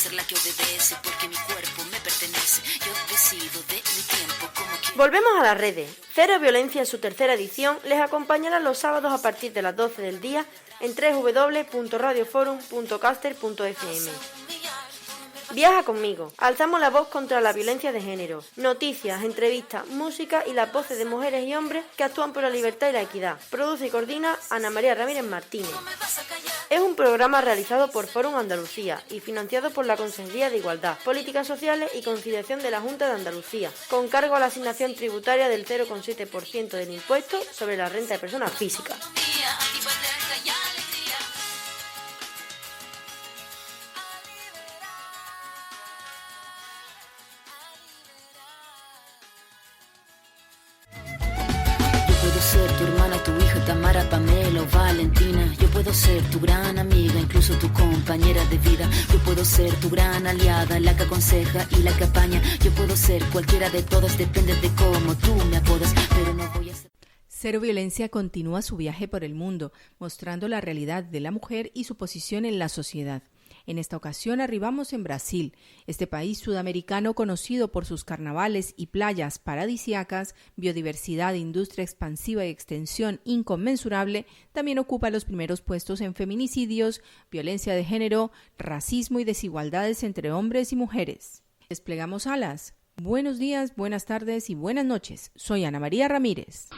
ser la que obedece, porque mi cuerpo me pertenece. Yo decido de mi tiempo como quiero. Volvemos a las redes. Cero Violencia en su tercera edición les acompañará los sábados a partir de las 12 del día en www.radioforum.caster.fm. Viaja conmigo. Alzamos la voz contra la violencia de género. Noticias, entrevistas, música y las voces de mujeres y hombres que actúan por la libertad y la equidad. Produce y coordina Ana María Ramírez Martínez. Es un programa realizado por Fórum Andalucía y financiado por la Consejería de Igualdad, Políticas Sociales y Conciliación de la Junta de Andalucía, con cargo a la asignación tributaria del 0,7% del impuesto sobre la renta de personas físicas. Ser tu hermana, tu hija, Tamara, Pamela o Valentina. Yo puedo ser tu gran amiga, incluso tu compañera de vida. Yo puedo ser tu gran aliada, la que aconseja y la que apaña. Yo puedo ser cualquiera de todas, depende de cómo tú me apodas, pero no voy a ser... Cero Violencia continúa su viaje por el mundo, mostrando la realidad de la mujer y su posición en la sociedad. En esta ocasión arribamos en Brasil. Este país sudamericano, conocido por sus carnavales y playas paradisíacas, biodiversidad, industria expansiva y extensión inconmensurable, también ocupa los primeros puestos en feminicidios, violencia de género, racismo y desigualdades entre hombres y mujeres. Desplegamos alas. Buenos días, buenas tardes y buenas noches. Soy Ana María Ramírez.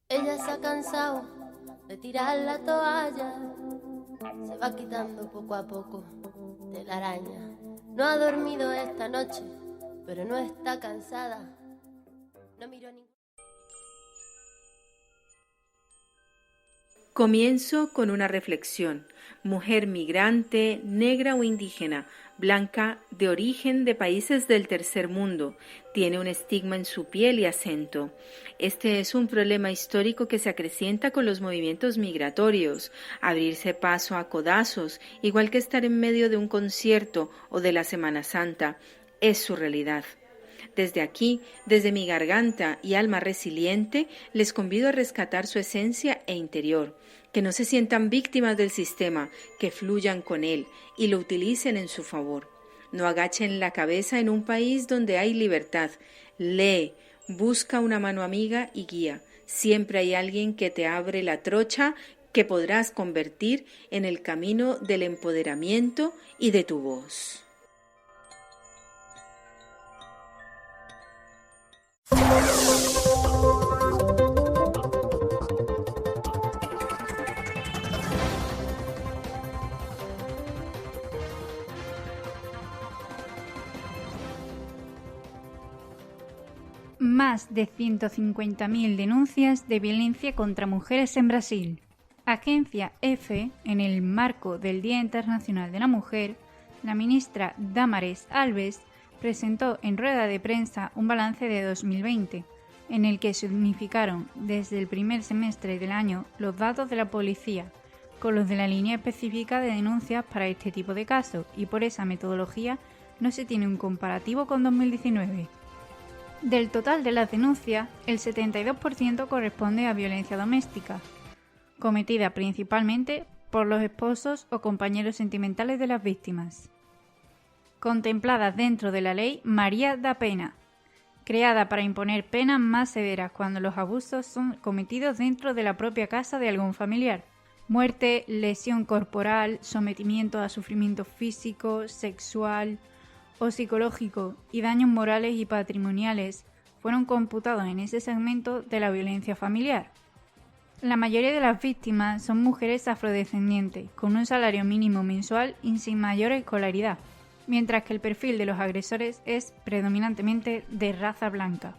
Ella se ha cansado de tirar la toalla, se va quitando poco a poco de la araña. No ha dormido esta noche, pero no está cansada. No miró a ningún... Comienzo con una reflexión. Mujer migrante, negra o indígena, blanca, de origen de países del tercer mundo, tiene un estigma en su piel y acento. Este es un problema histórico que se acrecienta con los movimientos migratorios. Abrirse paso a codazos, igual que estar en medio de un concierto o de la Semana Santa, es su realidad. Desde aquí, desde mi garganta y alma resiliente, les convido a rescatar su esencia e interior, que no se sientan víctimas del sistema, que fluyan con él y lo utilicen en su favor. No agachen la cabeza en un país donde hay libertad. Lee, busca una mano amiga y guía. Siempre hay alguien que te abre la trocha que podrás convertir en el camino del empoderamiento y de tu voz. Más de 150.000 denuncias de violencia contra mujeres en Brasil. Agencia EFE, en el marco del Día Internacional de la Mujer, la ministra Damares Alves presentó en rueda de prensa un balance de 2020, en el que se unificaron desde el primer semestre del año los datos de la policía con los de la línea específica de denuncias para este tipo de casos, y por esa metodología no se tiene un comparativo con 2019. Del total de las denuncias, el 72% corresponde a violencia doméstica, cometida principalmente por los esposos o compañeros sentimentales de las víctimas. Contempladas dentro de la Ley María da Pena, creada para imponer penas más severas cuando los abusos son cometidos dentro de la propia casa de algún familiar. Muerte, lesión corporal, sometimiento a sufrimiento físico, sexual o psicológico y daños morales y patrimoniales fueron computados en ese segmento de la violencia familiar. La mayoría de las víctimas son mujeres afrodescendientes, con un salario mínimo mensual y sin mayor escolaridad, mientras que el perfil de los agresores es predominantemente de raza blanca.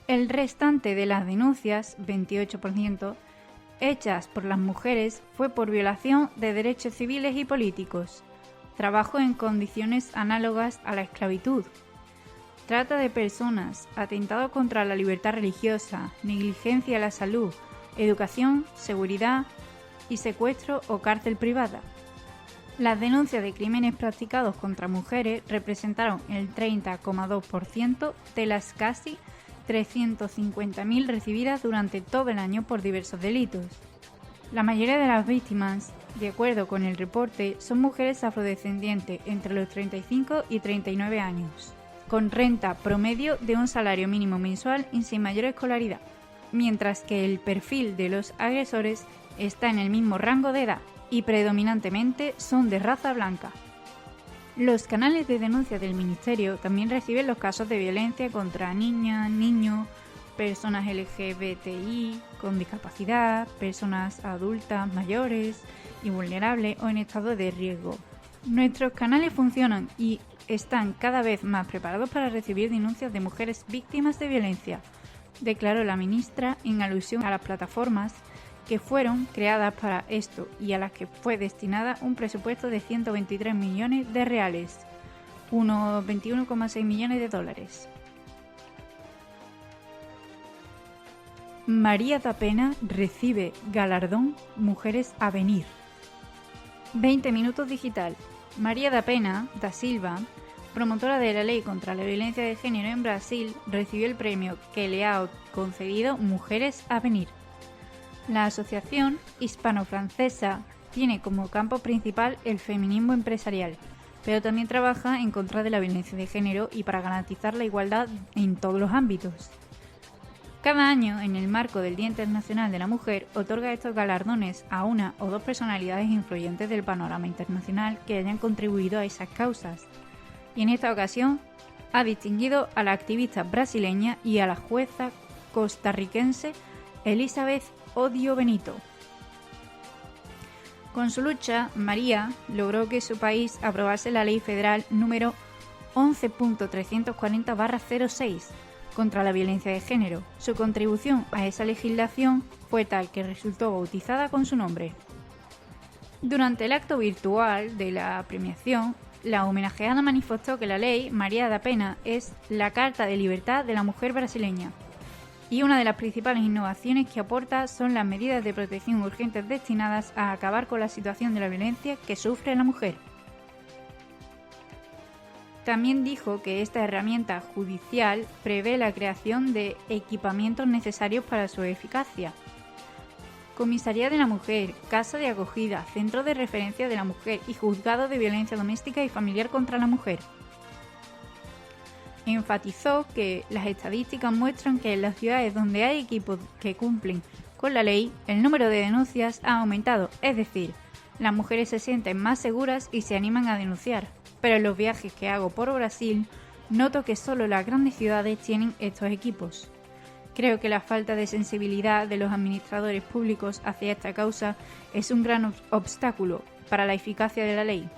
El restante de las denuncias, 28%, hechas por las mujeres fue por violación de derechos civiles y políticos, trabajo en condiciones análogas a la esclavitud, trata de personas, atentado contra la libertad religiosa, negligencia a la salud, educación, seguridad y secuestro o cárcel privada. Las denuncias de crímenes practicados contra mujeres representaron el 30,2% de las casi 350.000 recibidas durante todo el año por diversos delitos. La mayoría de las víctimas, de acuerdo con el reporte, son mujeres afrodescendientes entre los 35 y 39 años, con renta promedio de un salario mínimo mensual y sin mayor escolaridad, mientras que el perfil de los agresores está en el mismo rango de edad y predominantemente son de raza blanca. Los canales de denuncia del Ministerio también reciben los casos de violencia contra niñas, niños, personas LGBTI con discapacidad, personas adultas, mayores y vulnerables o en estado de riesgo. Nuestros canales funcionan y están cada vez más preparados para recibir denuncias de mujeres víctimas de violencia, declaró la ministra en alusión a las plataformas que fueron creadas para esto y a las que fue destinada un presupuesto de 123 millones de reales, unos 21,6 millones de dólares. María da Pena recibe galardón Mujeres a Venir. 20 minutos digital. María da Pena da Silva, promotora de la ley contra la violencia de género en Brasil, recibió el premio que le ha concedido Mujeres a Venir. La asociación hispano-francesa tiene como campo principal el feminismo empresarial, pero también trabaja en contra de la violencia de género y para garantizar la igualdad en todos los ámbitos. Cada año, en el marco del Día Internacional de la Mujer, otorga estos galardones a una o dos personalidades influyentes del panorama internacional que hayan contribuido a esas causas. Y en esta ocasión ha distinguido a la activista brasileña y a la jueza costarricense Elizabeth Odio Benito. Con su lucha, María logró que su país aprobase la Ley Federal número 11.340/06 contra la violencia de género. Su contribución a esa legislación fue tal que resultó bautizada con su nombre. Durante el acto virtual de la premiación, la homenajeada manifestó que la ley María da Pena es la Carta de Libertad de la Mujer brasileña. Y una de las principales innovaciones que aporta son las medidas de protección urgentes destinadas a acabar con la situación de la violencia que sufre la mujer. También dijo que esta herramienta judicial prevé la creación de equipamientos necesarios para su eficacia. Comisaría de la Mujer, Casa de Acogida, Centro de Referencia de la Mujer y Juzgado de Violencia Doméstica y Familiar contra la Mujer. Enfatizó que las estadísticas muestran que en las ciudades donde hay equipos que cumplen con la ley, el número de denuncias ha aumentado, es decir, las mujeres se sienten más seguras y se animan a denunciar. Pero en los viajes que hago por Brasil, noto que solo las grandes ciudades tienen estos equipos. Creo que la falta de sensibilidad de los administradores públicos hacia esta causa es un gran obstáculo para la eficacia de la ley.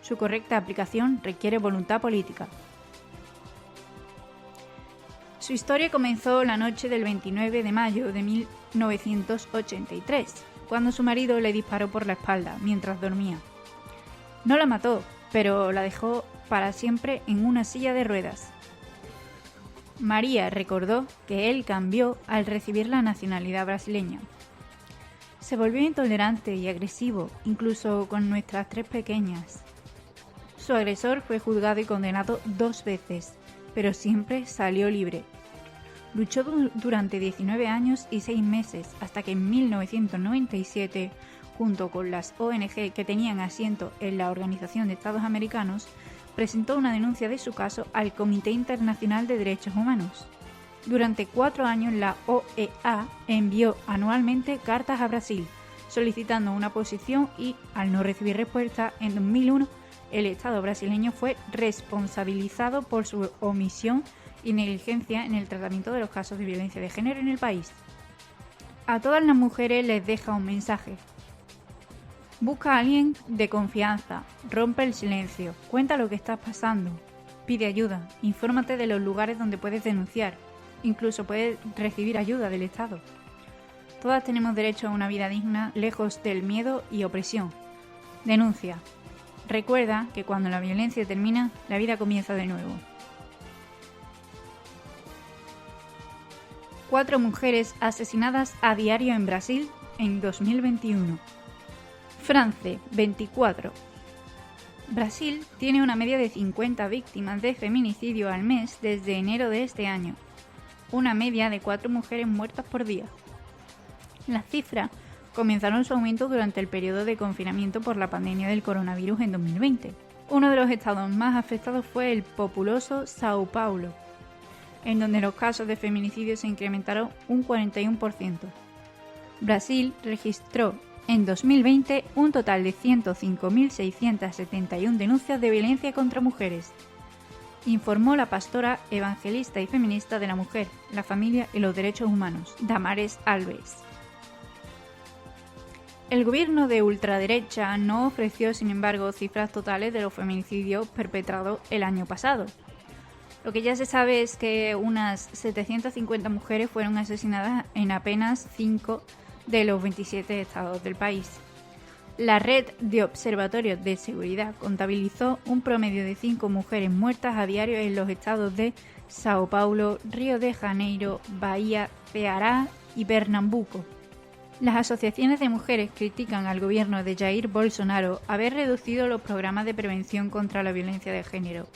Su correcta aplicación requiere voluntad política. Su historia comenzó la noche del 29 de mayo de 1983, cuando su marido le disparó por la espalda mientras dormía. No la mató, pero la dejó para siempre en una silla de ruedas. María recordó que él cambió al recibir la nacionalidad brasileña. Se volvió intolerante y agresivo, incluso con nuestras 3 pequeñas. Su agresor fue juzgado y condenado 2 veces, pero siempre salió libre. Luchó durante 19 años y 6 meses hasta que en 1997, junto con las ONG que tenían asiento en la Organización de Estados Americanos, presentó una denuncia de su caso al Comité Internacional de Derechos Humanos. Durante 4 años la OEA envió anualmente cartas a Brasil solicitando una posición y, al no recibir respuesta, en 2001 el Estado brasileño fue responsabilizado por su omisión y negligencia en el tratamiento de los casos de violencia de género en el país. A todas las mujeres les deja un mensaje. Busca a alguien de confianza, rompe el silencio, cuenta lo que estás pasando, pide ayuda, infórmate de los lugares donde puedes denunciar, incluso puedes recibir ayuda del Estado. Todas tenemos derecho a una vida digna, lejos del miedo y opresión. Denuncia. Recuerda que cuando la violencia termina, la vida comienza de nuevo. 4 mujeres asesinadas a diario en Brasil en 2021. France, 24. Brasil tiene una media de 50 víctimas de feminicidio al mes desde enero de este año, una media de 4 mujeres muertas por día. Las cifras comenzaron su aumento durante el periodo de confinamiento por la pandemia del coronavirus en 2020. Uno de los estados más afectados fue el populoso Sao Paulo, en donde los casos de feminicidio se incrementaron un 41%. Brasil registró en 2020 un total de 105.671 denuncias de violencia contra mujeres, informó la pastora evangelista y feminista de la mujer, la familia y los derechos humanos, Damares Alves. El gobierno de ultraderecha no ofreció, sin embargo, cifras totales de los feminicidios perpetrados el año pasado. Lo que ya se sabe es que unas 750 mujeres fueron asesinadas en apenas 5 de los 27 estados del país. La red de observatorios de seguridad contabilizó un promedio de 5 mujeres muertas a diario en los estados de Sao Paulo, Río de Janeiro, Bahía, Ceará y Pernambuco. Las asociaciones de mujeres critican al gobierno de Jair Bolsonaro haber reducido los programas de prevención contra la violencia de género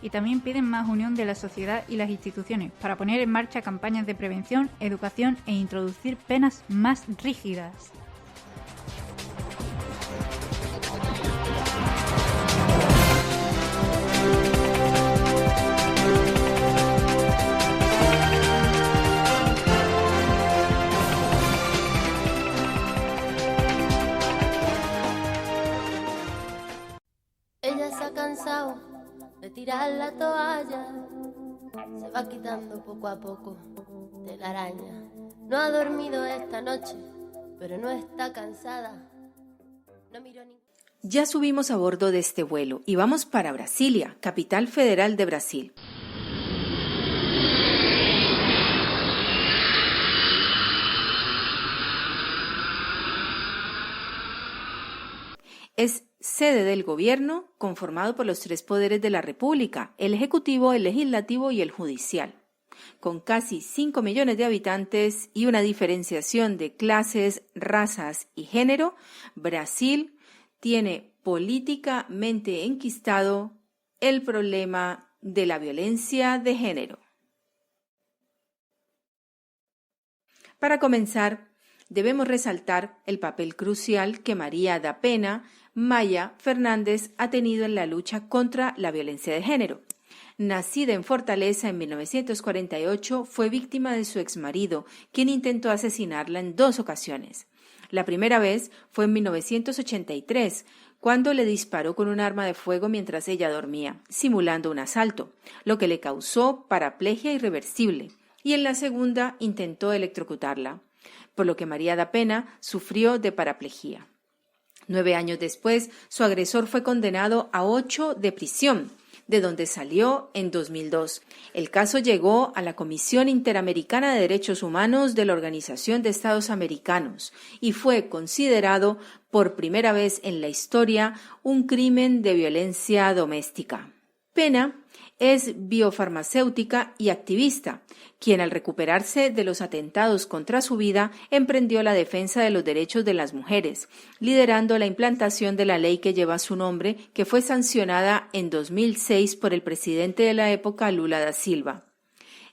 y también piden más unión de la sociedad y las instituciones para poner en marcha campañas de prevención, educación e introducir penas más rígidas. Ella se ha cansado de tirar la toalla, se va quitando poco a poco de la araña. No ha dormido esta noche, pero no está cansada. No miró ni... Ya subimos a bordo de este vuelo y vamos para Brasilia, capital federal de Brasil. Es sede del gobierno conformado por los 3 poderes de la República, el Ejecutivo, el Legislativo y el Judicial. Con casi 5 millones de habitantes y una diferenciación de clases, razas y género, Brasil tiene políticamente enquistado el problema de la violencia de género. Para comenzar, debemos resaltar el papel crucial que María da Penha Maya Fernández ha tenido en la lucha contra la violencia de género. Nacida en Fortaleza en 1948, fue víctima de su exmarido, quien intentó asesinarla en 2 ocasiones. La primera vez fue en 1983, cuando le disparó con un arma de fuego mientras ella dormía, simulando un asalto, lo que le causó paraplegia irreversible, y en la segunda intentó electrocutarla, por lo que María da Penha sufrió de paraplegia. 9 años después, su agresor fue condenado a 8 de prisión, de donde salió en 2002. El caso llegó a la Comisión Interamericana de Derechos Humanos de la Organización de Estados Americanos y fue considerado por primera vez en la historia un crimen de violencia doméstica. Penha es biofarmacéutica y activista, quien al recuperarse de los atentados contra su vida emprendió la defensa de los derechos de las mujeres, liderando la implantación de la ley que lleva su nombre, que fue sancionada en 2006 por el presidente de la época, Lula da Silva.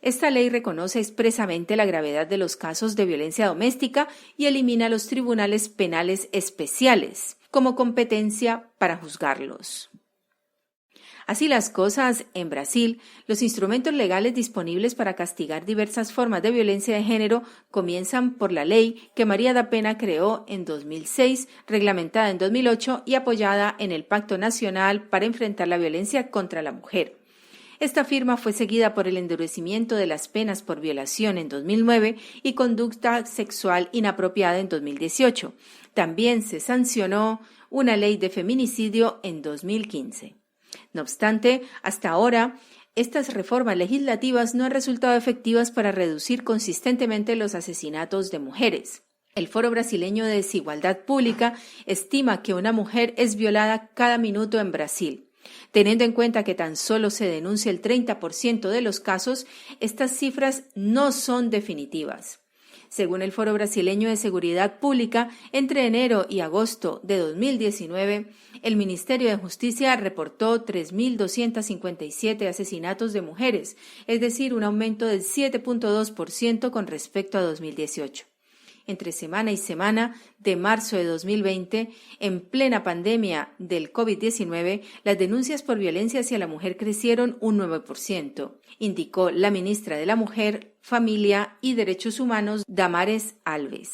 Esta ley reconoce expresamente la gravedad de los casos de violencia doméstica y elimina los tribunales penales especiales como competencia para juzgarlos. Así las cosas, en Brasil, los instrumentos legales disponibles para castigar diversas formas de violencia de género comienzan por la ley que María da Penha creó en 2006, reglamentada en 2008 y apoyada en el Pacto Nacional para enfrentar la violencia contra la mujer. Esta firma fue seguida por el endurecimiento de las penas por violación en 2009 y conducta sexual inapropiada en 2018. También se sancionó una ley de feminicidio en 2015. No obstante, hasta ahora, estas reformas legislativas no han resultado efectivas para reducir consistentemente los asesinatos de mujeres. El Foro Brasileño de Desigualdad Pública estima que una mujer es violada cada minuto en Brasil. Teniendo en cuenta que tan solo se denuncia el 30% de los casos, estas cifras no son definitivas. Según el Foro Brasileño de Seguridad Pública, entre enero y agosto de 2019, el Ministerio de Justicia reportó 3.257 asesinatos de mujeres, es decir, un aumento del 7.2% con respecto a 2018. Entre semana y semana de marzo de 2020, en plena pandemia del COVID-19, las denuncias por violencia hacia la mujer crecieron un 9%, indicó la ministra de la Mujer, Familia y Derechos Humanos, Damares Alves.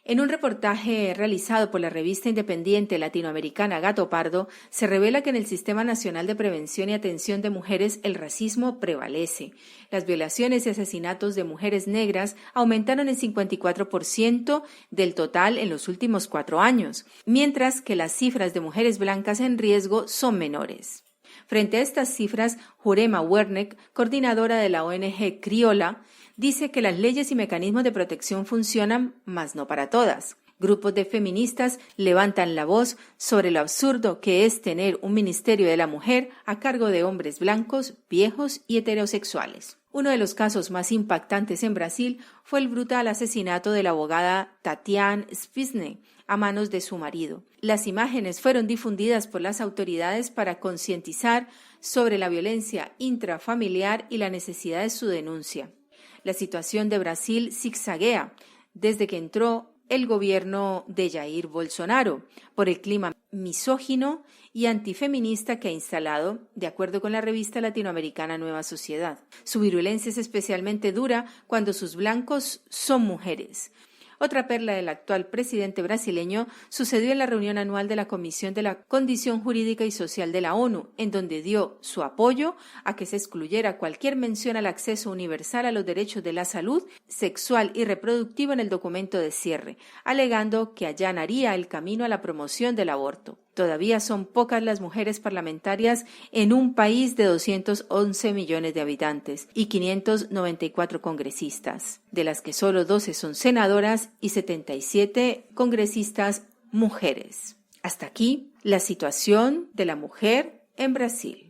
En un reportaje realizado por la revista independiente latinoamericana Gato Pardo, se revela que en el Sistema Nacional de Prevención y Atención de Mujeres el racismo prevalece. Las violaciones y asesinatos de mujeres negras aumentaron en 54% del total en los últimos 4 años, mientras que las cifras de mujeres blancas en riesgo son menores. Frente a estas cifras, Jurema Werneck, coordinadora de la ONG Criolla, dice que las leyes y mecanismos de protección funcionan, mas no para todas. Grupos de feministas levantan la voz sobre lo absurdo que es tener un Ministerio de la Mujer a cargo de hombres blancos, viejos y heterosexuales. Uno de los casos más impactantes en Brasil fue el brutal asesinato de la abogada Tatiana Spisny a manos de su marido. Las imágenes fueron difundidas por las autoridades para concientizar sobre la violencia intrafamiliar y la necesidad de su denuncia. La situación de Brasil zigzaguea desde que entró el gobierno de Jair Bolsonaro por el clima misógino y antifeminista que ha instalado, de acuerdo con la revista latinoamericana Nueva Sociedad. Su virulencia es especialmente dura cuando sus blancos son mujeres. Otra perla del actual presidente brasileño sucedió en la reunión anual de la Comisión de la Condición Jurídica y Social de la ONU, en donde dio su apoyo a que se excluyera cualquier mención al acceso universal a los derechos de la salud sexual y reproductiva en el documento de cierre, alegando que allanaría el camino a la promoción del aborto. Todavía son pocas las mujeres parlamentarias en un país de 211 millones de habitantes y 594 congresistas, de las que solo 12 son senadoras y 77 congresistas mujeres. Hasta aquí la situación de la mujer en Brasil.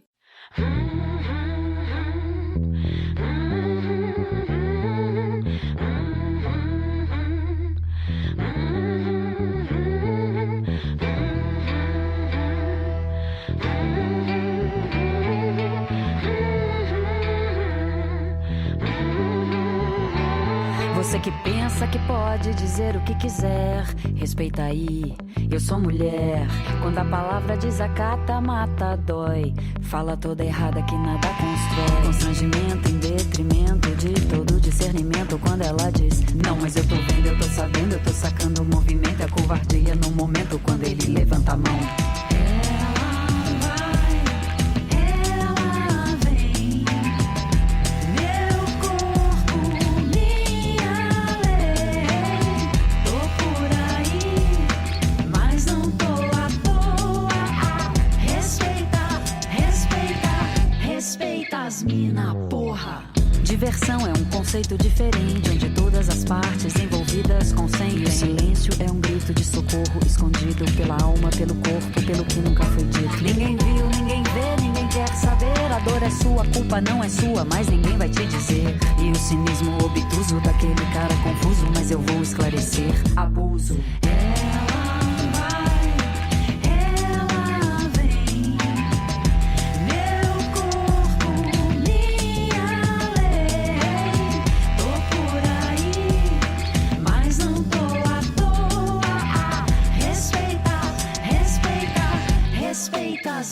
Você que pensa que pode dizer o que quiser, respeita aí, eu sou mulher. Quando a palavra desacata, mata, dói. Fala toda errada que nada constrói. Constrangimento em detrimento de todo discernimento. Quando ela diz, não, mas eu tô vendo, eu tô sabendo, eu tô sacando o movimento. É covardia no momento quando ele levanta a mão. Mina, porra. Diversão é um conceito diferente, onde todas as partes envolvidas consentem. E o silêncio é um grito de socorro, escondido pela alma, pelo corpo, pelo que nunca foi dito. Ninguém viu, ninguém vê, ninguém quer saber. A dor é sua, a culpa não é sua, mas ninguém vai te dizer. E o cinismo obtuso daquele cara confuso, mas eu vou esclarecer. Abuso.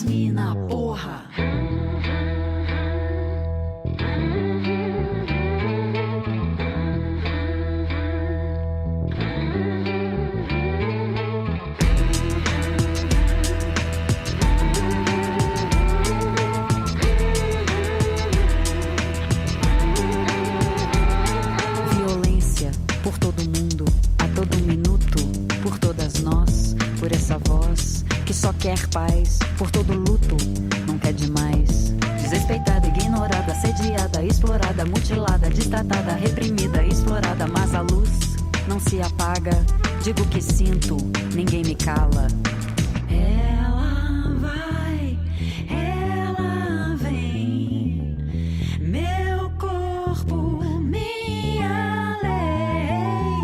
Mina, porra. Violência por todo mundo, a todo minuto, por todas nós, por essa voz que só quer paz, por todo luto, não quer demais. Desrespeitada, ignorada, assediada, explorada, mutilada, destratada, reprimida, explorada, mas a luz não se apaga. Digo que sinto, ninguém me cala. Ela vai, ela vem, meu corpo, minha lei.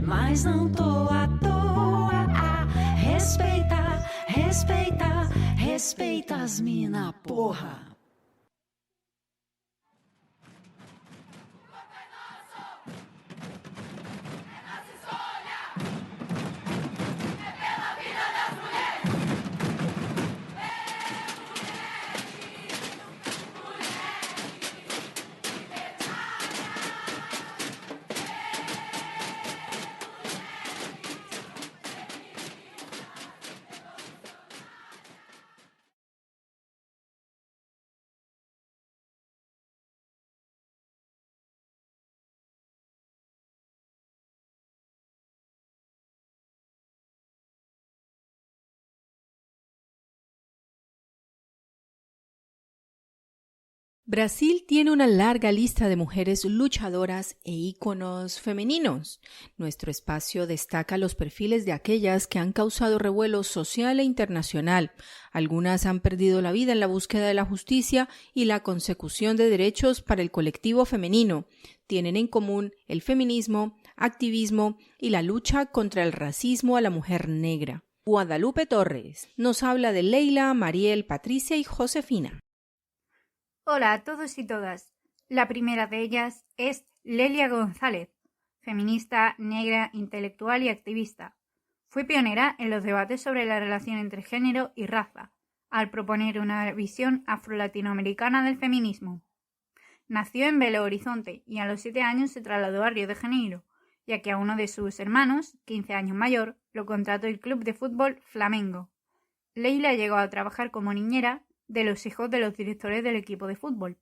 mas não tô à toa. Respeita, respeita, respeita as mina, porra. Brasil tiene una larga lista de mujeres luchadoras e íconos femeninos. Nuestro espacio destaca los perfiles de aquellas que han causado revuelo social e internacional. Algunas han perdido la vida en la búsqueda de la justicia y la consecución de derechos para el colectivo femenino. Tienen en común el feminismo, activismo y la lucha contra el racismo a la mujer negra. Guadalupe Torres nos habla de Leila, Mariel, Patricia y Josefina. Hola a todos y todas. La primera de ellas es Lelia González, feminista, negra, intelectual y activista. Fue pionera en los debates sobre la relación entre género y raza, al proponer una visión afro-latinoamericana del feminismo. Nació en Belo Horizonte y a los 7 años se trasladó a Río de Janeiro, ya que a uno de sus hermanos, 15 años mayor, lo contrató el club de fútbol Flamengo. Leila llegó a trabajar como niñera de los hijos de los directores del equipo de fútbol,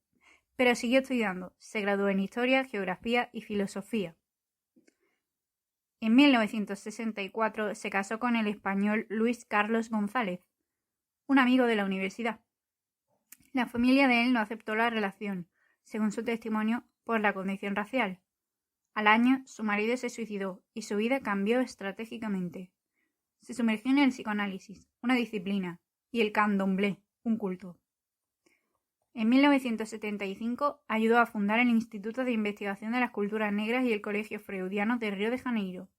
pero siguió estudiando. Se graduó en Historia, Geografía y Filosofía. En 1964 se casó con el español Luis Carlos González, un amigo de la universidad. La familia de él no aceptó la relación, según su testimonio, por la condición racial. Al año, su marido se suicidó y su vida cambió estratégicamente. Se sumergió en el psicoanálisis, una disciplina, y el candomblé, un culto. En 1975 ayudó a fundar el Instituto de Investigación de las Culturas Negras y el Colegio Freudiano de Río de Janeiro.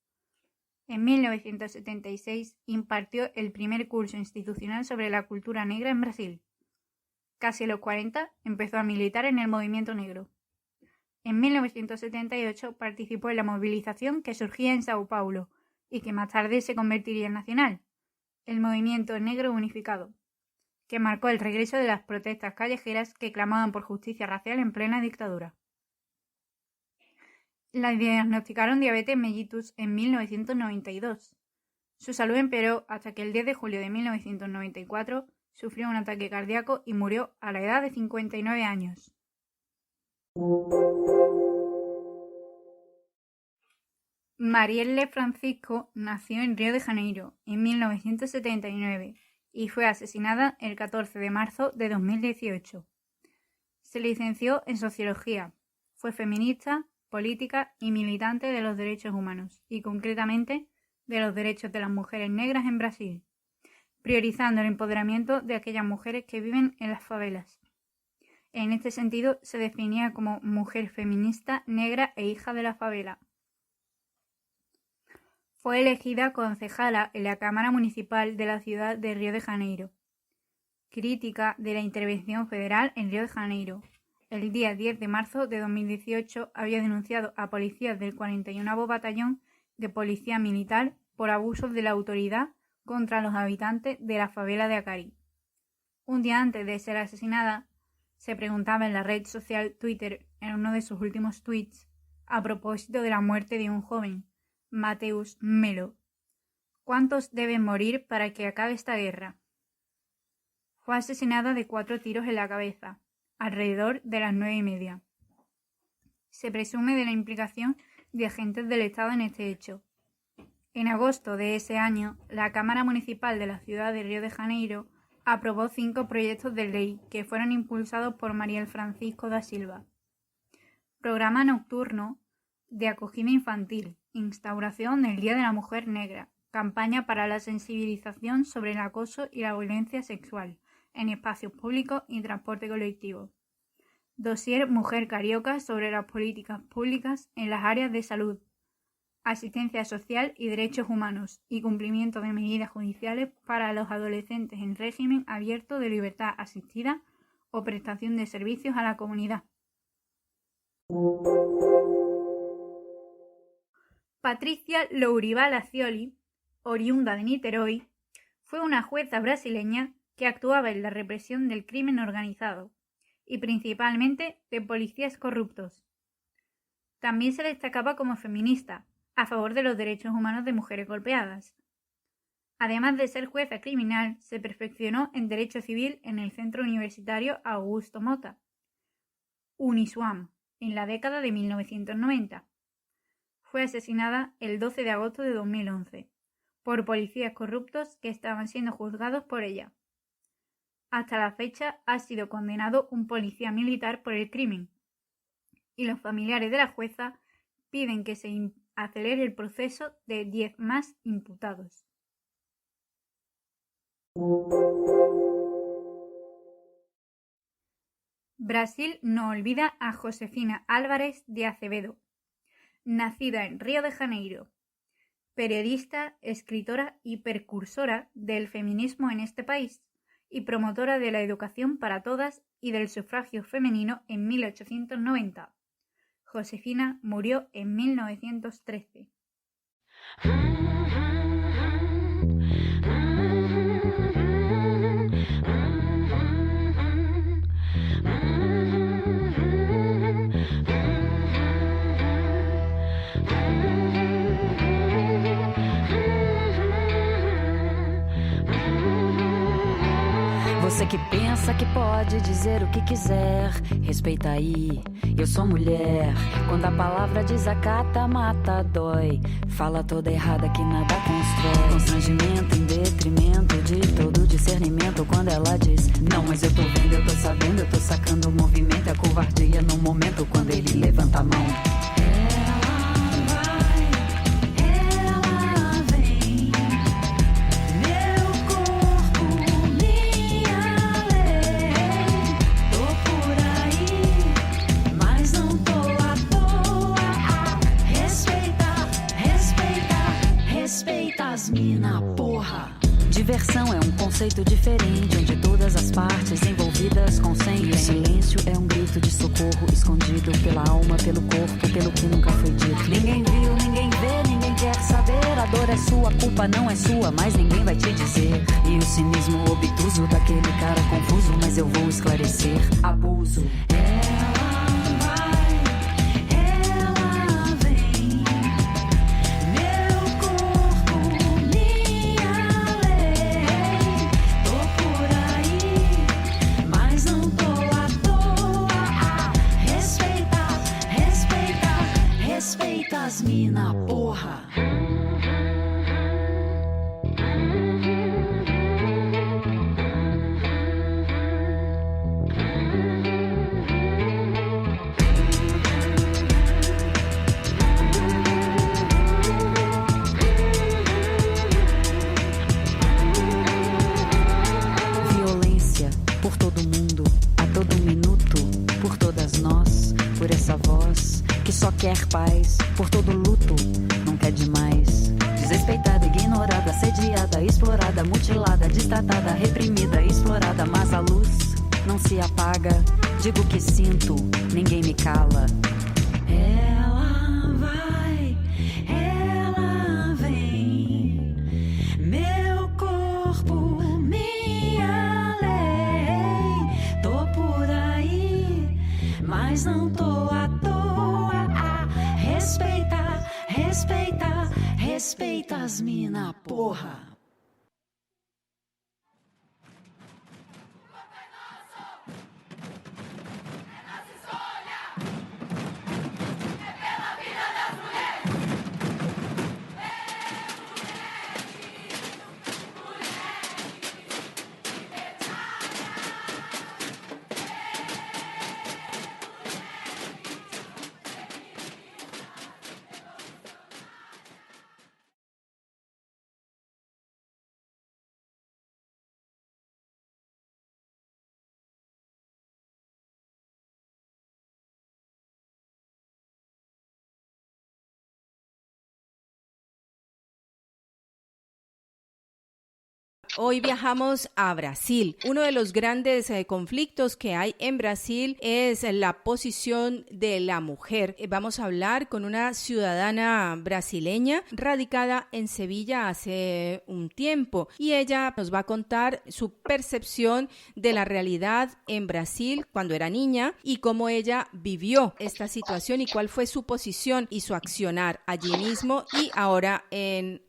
En 1976 impartió el primer curso institucional sobre la cultura negra en Brasil. Casi a los 40 empezó a militar en el movimiento negro. En 1978 participó en la movilización que surgía en Sao Paulo y que más tarde se convertiría en nacional, el Movimiento Negro Unificado, que marcó el regreso de las protestas callejeras que clamaban por justicia racial en plena dictadura. La diagnosticaron diabetes mellitus en 1992. Su salud empeoró hasta que el 10 de julio de 1994 sufrió un ataque cardíaco y murió a la edad de 59 años. Marielle Francisco nació en Río de Janeiro en 1979 y fue asesinada el 14 de marzo de 2018. Se licenció en Sociología. Fue feminista, política y militante de los derechos humanos y concretamente de los derechos de las mujeres negras en Brasil, priorizando el empoderamiento de aquellas mujeres que viven en las favelas. En este sentido, se definía como mujer feminista, negra e hija de la favela. Fue elegida concejala en la Cámara Municipal de la ciudad de Río de Janeiro. Crítica de la intervención federal en Río de Janeiro. El día 10 de marzo de 2018 había denunciado a policías del 41º Batallón de Policía Militar por abusos de la autoridad contra los habitantes de la favela de Acari. Un día antes de ser asesinada, se preguntaba en la red social Twitter en uno de sus últimos tweets a propósito de la muerte de un joven, Mateus Melo: ¿cuántos deben morir para que acabe esta guerra? Fue asesinada de 4 tiros en la cabeza, alrededor de las 9:30. Se presume de la implicación de agentes del Estado en este hecho. En agosto de ese año, la Cámara Municipal de la ciudad de Río de Janeiro aprobó 5 proyectos de ley que fueron impulsados por Marielle Francisco da Silva. Programa nocturno de acogida infantil, instauración del Día de la Mujer Negra, campaña para la sensibilización sobre el acoso y la violencia sexual en espacios públicos y transporte colectivo. Dossier Mujer Carioca sobre las políticas públicas en las áreas de salud. asistencia social y derechos humanos, y cumplimiento de medidas judiciales para los adolescentes en régimen abierto de libertad asistida o prestación de servicios a la comunidad. Patricia Lourival Acioli, oriunda de Niterói, fue una jueza brasileña que actuaba en la represión del crimen organizado y principalmente de policías corruptos. También se destacaba como feminista, a favor de los derechos humanos de mujeres golpeadas. Además de ser jueza criminal, se perfeccionó en Derecho Civil en el Centro Universitario Augusto Mota, Unisuam, en la década de 1990. Fue asesinada el 12 de agosto de 2011 por policías corruptos que estaban siendo juzgados por ella. Hasta la fecha ha sido condenado un policía militar por el crimen, y los familiares de la jueza piden que se acelere el proceso de 10 más imputados. Brasil no olvida a Josefina Álvarez de Acevedo, nacida en Río de Janeiro, periodista, escritora y precursora del feminismo en este país y promotora de la educación para todas y del sufragio femenino en 1890. Josefina murió en 1913. Você que pensa que pode dizer o que quiser, respeita aí, eu sou mulher. Quando a palavra desacata, mata, dói. Fala toda errada que nada constrói. Constrangimento em detrimento de todo discernimento. Quando ela diz, não, mas eu tô vendo, eu tô sabendo, eu tô sacando o movimento. É covardia no momento quando ele levanta a mão. Diversão é um conceito diferente, onde todas as partes envolvidas consentem. E o silêncio é um grito de socorro, escondido pela alma, pelo corpo, pelo que nunca foi dito. Ninguém viu, ninguém vê, ninguém quer saber. A dor é sua, a culpa não é sua, mas ninguém vai te dizer. E o cinismo obtuso daquele cara confuso, mas eu vou esclarecer. Abuso. Mina, porra. Violência por todo mundo, a todo minuto, por todas nós, por essa voz que só quer paz, por todo luto, não quer demais. Desrespeitada, ignorada, assediada, explorada, mutilada, destratada, reprimida, explorada, mas a luz não se apaga. Digo que sinto, ninguém me cala. Ela vai, ela vem, meu corpo, minha lei. Tô por aí, mas não tô à toa. Respeita, respeita, respeita as mina, porra. Hoy viajamos a Brasil. Uno de los grandes conflictos que hay en Brasil es la posición de la mujer. Vamos a hablar con una ciudadana brasileña radicada en Sevilla hace un tiempo y ella nos va a contar su percepción de la realidad en Brasil cuando era niña y cómo ella vivió esta situación y cuál fue su posición y su accionar allí mismo y ahora en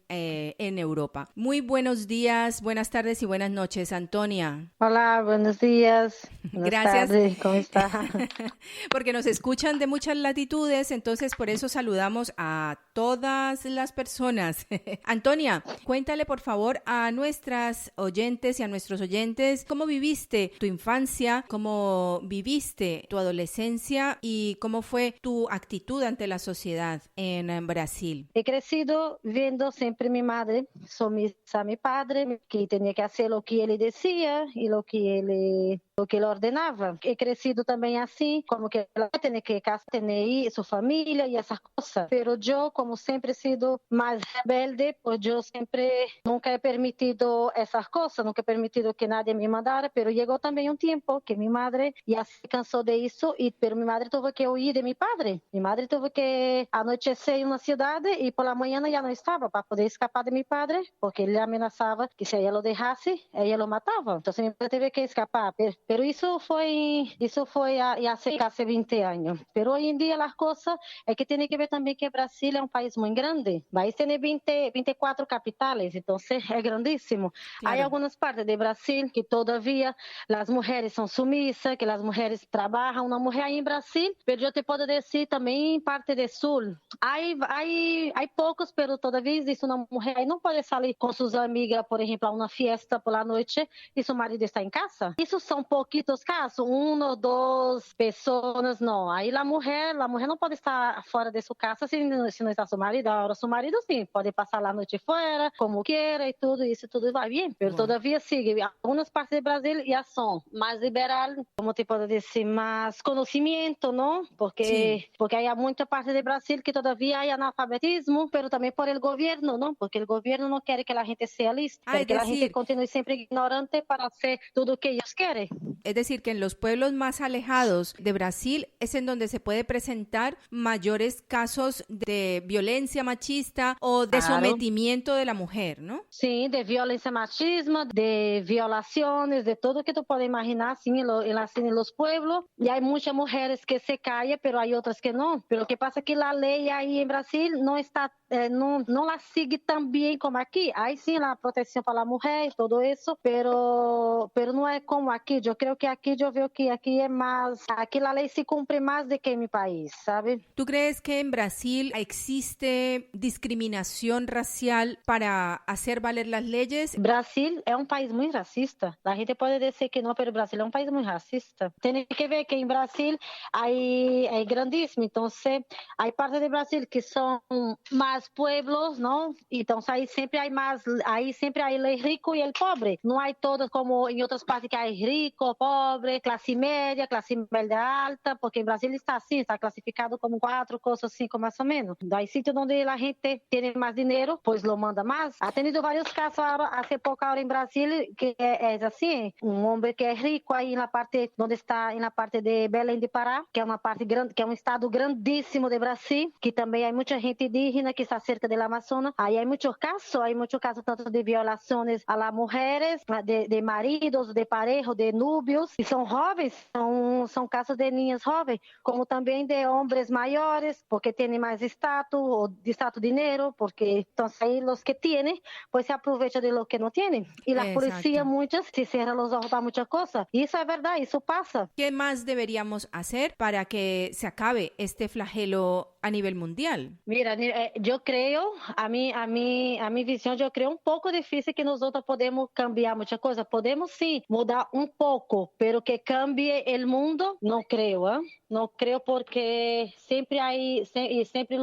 Europa. Muy buenos días, buenas tardes y buenas noches, Antonia. Hola, buenos días. Buenas Gracias. tardes, ¿cómo está? Porque nos escuchan de muchas latitudes, entonces por eso saludamos a todas las personas. Antonia, cuéntale por favor a nuestras oyentes y a nuestros oyentes cómo viviste tu infancia, cómo viviste tu adolescencia y cómo fue tu actitud ante la sociedad en Brasil. He crecido viendo siempre mi madre, sumisa a mi padre, que tenía que hacer lo que él decía y lo que él ordenaba. He crecido también así, como que ella tiene que tener su familia y esas cosas. Pero yo, como siempre he sido más rebelde, pues yo siempre nunca he permitido esas cosas, nunca he permitido que nadie me mandara, pero llegó también un tiempo que mi madre ya se cansó de eso, pero mi madre tuvo que huir de mi padre. Mi madre tuvo que anochecer en una ciudad y por la mañana ya no estaba para poder escapar de mi padre, porque él le amenazaba que si ella lo dejase, ella lo mataba. Entonces mi padre tuvo que escapar. Pero eso fue hace casi 20 años. Pero hoy en día las cosas es que tiene que ver también que Brasil es un país muy grande. País tiene 24 capitales, entonces es grandísimo. Claro. Hay algunas partes de Brasil que todavía las mujeres son sumisas, que las mujeres trabajan. Una mujer ahí en Brasil, pero yo te puedo decir también en parte del sur. Hay pocos, pero todavía existe una mujer ahí no puede salir con sus amigas, por ejemplo, a una fiesta por la noche y su marido está en casa. Esos son poquitos casos, 1 o 2 personas, no. Ahí la mujer no puede estar fuera de su casa si no está su marido. Ahora su marido sí, puede pasar la noche fuera, como quiera y todo, y eso todo va bien. Pero todavía sigue. Algunas partes de Brasil ya son más liberal, como te puedo decir, más conocimiento, ¿no? Porque hay mucha parte de Brasil que todavía hay analfabetismo, pero también por el gobierno, ¿no? Porque el gobierno no quiere que la gente sea lista, quiere que la gente continúe siempre ignorante para hacer todo lo que ellos quieren. Es decir, que en los pueblos más alejados de Brasil es en donde se puede presentar mayores casos de violencia machista o de sometimiento de la mujer, ¿no? Sí, de violencia machismo, de violaciones, de todo que tú puedes imaginar así en los pueblos. Y hay muchas mujeres que se callan, pero hay otras que no. Pero lo que pasa es que la ley ahí en Brasil no está, no la sigue tan bien como aquí. Hay sí la protección para la mujer y todo eso, pero no es como aquí. Yo creo que aquí yo veo que aquí es más, aquí la ley se cumple más de que en mi país, ¿sabes? ¿Tú crees que en Brasil existe discriminación racial para hacer valer las leyes? Brasil es un país muy racista. La gente puede decir que no, pero Brasil es un país muy racista. Tiene que ver que en Brasil hay grandísimo, entonces hay partes de Brasil que son más pueblos, ¿no? Entonces ahí siempre hay el rico y el pobre. No hay todos como en otras partes que hay rico, pobre, clase media alta, porque en Brasil está así, está clasificado como 4 cosas, 5 más o menos. Hay sitios donde la gente tiene más dinero, pues lo manda más. Ha tenido varios casos hace poco ahora en Brasil que es así, un hombre que es rico ahí en la parte donde está, en la parte de Belém de Pará, que es una parte grande, que es un estado grandísimo de Brasil, que también hay mucha gente indígena que está cerca del Amazonas. Ahí hay muchos casos tanto de violaciones a las mujeres, de maridos, de parejas, de núbios, y son jóvenes, son casos de niñas jóvenes, como también de hombres mayores, porque tienen más estatus o de estatus dinero, porque entonces ahí los que tienen, pues se aprovechan de lo que no tienen. Y la policía muchas se cierran los ojos para muchas cosas. Y eso es verdad, eso pasa. ¿Qué más deberíamos hacer para que se acabe este flagelo a nivel mundial? Mira, yo creo, a mi visión, yo creo un poco difícil que nosotros podemos cambiar muchas cosas. Podemos sí mudar un poco, pero que cambie el mundo, no creo, ¿eh? No creo porque siempre hay, y siempre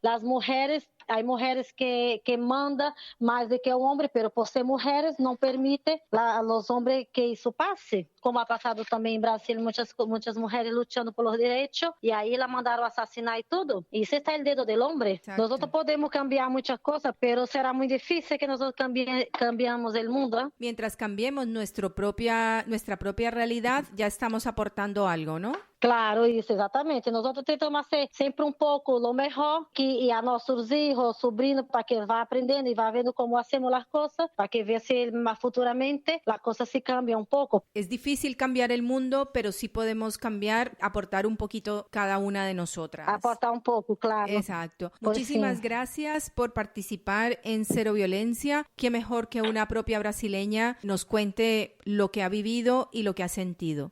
las mujeres, hay mujeres que mandan más de que el hombre, pero por ser mujeres no permite a los hombres que eso pase. Como ha pasado también en Brasil, muchas mujeres luchando por los derechos y ahí la mandaron a asesinar y todo. Y ese está el dedo del hombre. Exacto. Nosotros podemos cambiar muchas cosas, pero será muy difícil que nosotros cambiamos el mundo. ¿Eh? Mientras cambiemos nuestra propia realidad, ya estamos aportando algo, ¿no? Claro, isso, exatamente. Nós tentamos ser sempre um pouco o melhor e a nossos filhos, sobrinhos, para que vá aprendendo e vá vendo como hacemos as coisas, para que veja se mais futuramente a coisa se cambia um pouco. Es difícil cambiar el mundo, pero sí podemos cambiar, aportar un poquito cada una de nosotras. Aportar un poco, claro. Exacto. Pues Muchísimas sí. gracias por participar en Cero Violencia. Qué mejor que una propia brasileña nos cuente lo que ha vivido y lo que ha sentido.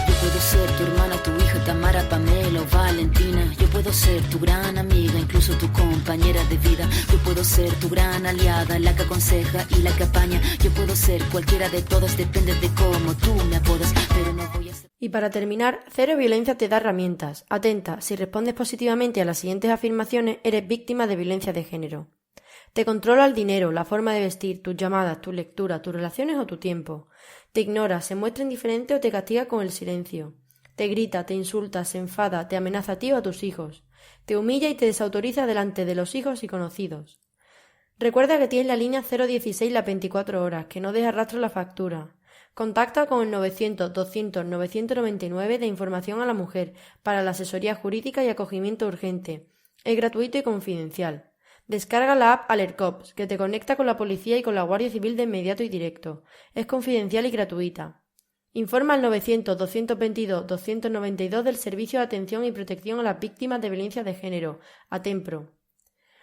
Yo puedo ser tu hermana, tu hija, Tamara, Pamela o Valentina. Yo puedo ser tu gran amiga, incluso tu compañera de vida. Yo puedo ser tu gran aliada, la que aconseja y la que apaña. Yo puedo ser cualquiera de todos, depende de cómo tú me apodas, pero no voy a ser... Y para terminar, Cero Violencia te da herramientas. Atenta, si respondes positivamente a las siguientes afirmaciones, eres víctima de violencia de género. Te controla el dinero, la forma de vestir, tus llamadas, tu lectura, tus relaciones o tu tiempo. Te ignora, se muestra indiferente o te castiga con el silencio. Te grita, te insulta, se enfada, te amenaza a ti o a tus hijos. Te humilla y te desautoriza delante de los hijos y conocidos. Recuerda que tienes la línea 016 las 24 horas, que no deja rastro la factura. Contacta con el 900-200-999 de Información a la Mujer para la asesoría jurídica y acogimiento urgente. Es gratuito y confidencial. Descarga la app AlertCops, que te conecta con la policía y con la Guardia Civil de inmediato y directo. Es confidencial y gratuita. Informa al 900-222-292 del Servicio de Atención y Protección a las Víctimas de Violencia de Género, ATEMPRO.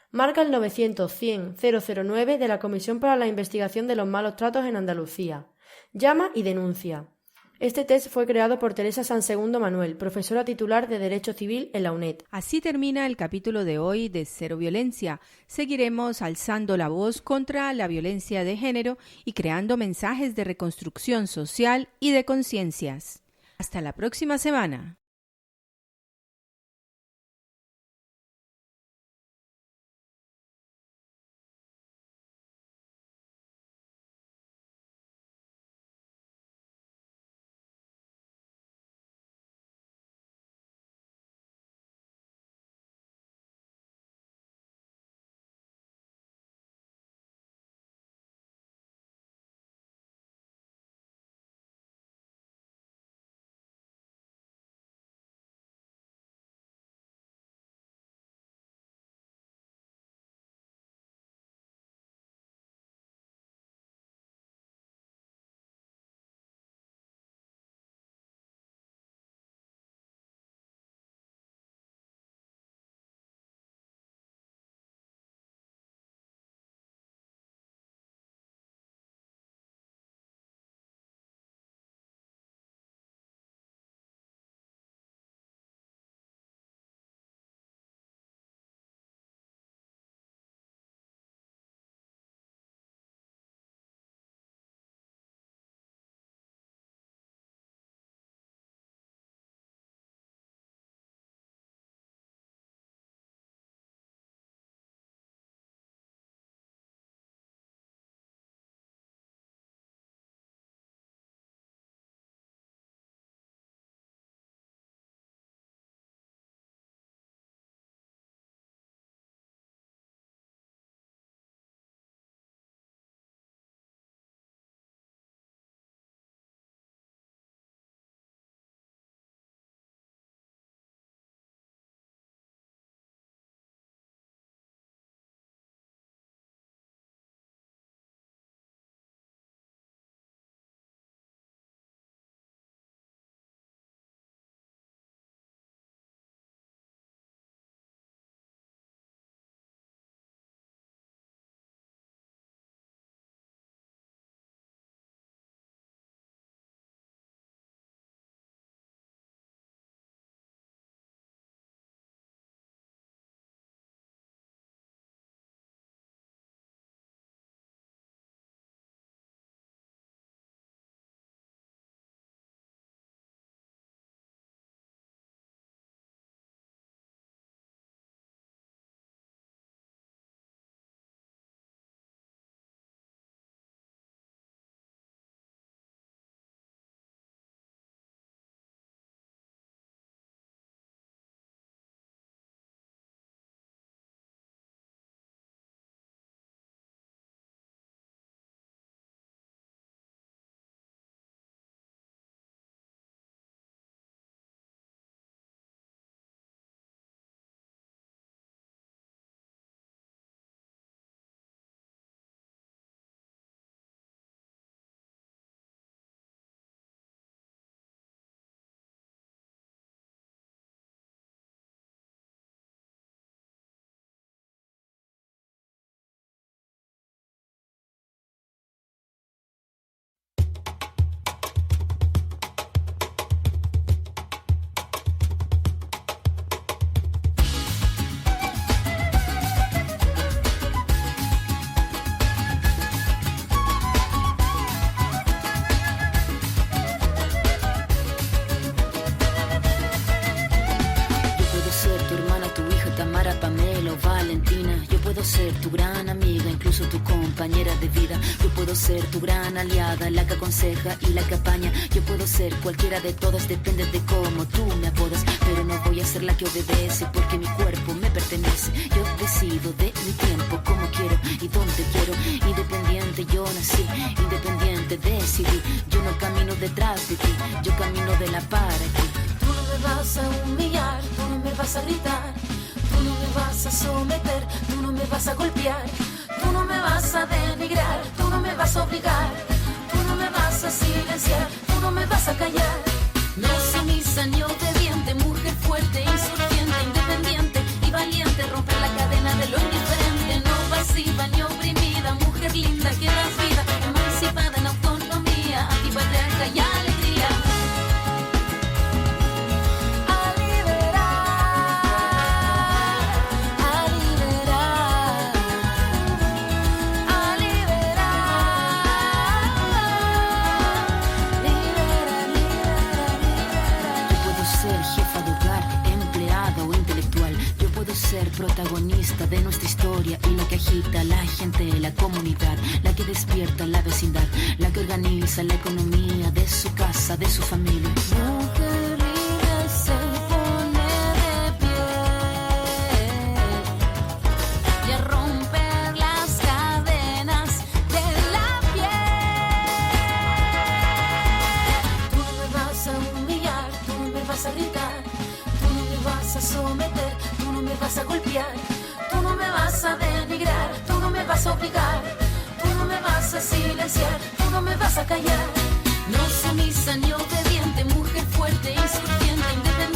Marca el 900-100-009 de la Comisión para la Investigación de los Malos Tratos en Andalucía. Llama y denuncia. Este test fue creado por Teresa Sansegundo Manuel, profesora titular de Derecho Civil en la UNED. Así termina el capítulo de hoy de Cero Violencia. Seguiremos alzando la voz contra la violencia de género y creando mensajes de reconstrucción social y de conciencias. Hasta la próxima semana. puedo ser tu gran amiga, incluso tu compañera de vida. Yo puedo ser tu gran aliada, la que aconseja y la que apaña. Yo puedo ser cualquiera de todas, depende de cómo tú me apodas. Pero no voy a ser la que obedece, porque mi cuerpo me pertenece. Yo decido de mi tiempo, como quiero y donde quiero. Independiente yo nací, independiente decidí. Yo no camino detrás de ti, yo camino de la para aquí. Tú no me vas a humillar, tú no me vas a gritar, tú no me vas a someter, tú no me vas a golpear, tú no me vas a denigrar, tú no me vas a obligar, tú no me vas a silenciar, tú no me vas a callar. No sumisa ni obediente, mujer fuerte, insurgente, independiente y valiente, romper la cadena de lo indiferente, no pasiva ni oprimida, mujer linda que das vida, emancipada en autonomía, antipatriarca y alegría. Ser protagonista de nuestra historia y la que agita a la gente, la comunidad, la que despierta la vecindad, la que organiza la economía de su casa, de su familia. Mujer libre se pone de pie y a romper las cadenas de la piel. Tú no me vas a humillar, tú no me vas a gritar, tú no me vas a someter, tú no me vas a golpear, tú no me vas a denigrar, tú no me vas a obligar, tú no me vas a silenciar, tú no me vas a callar. No sumisa ni obediente, mujer fuerte, insurgente, independiente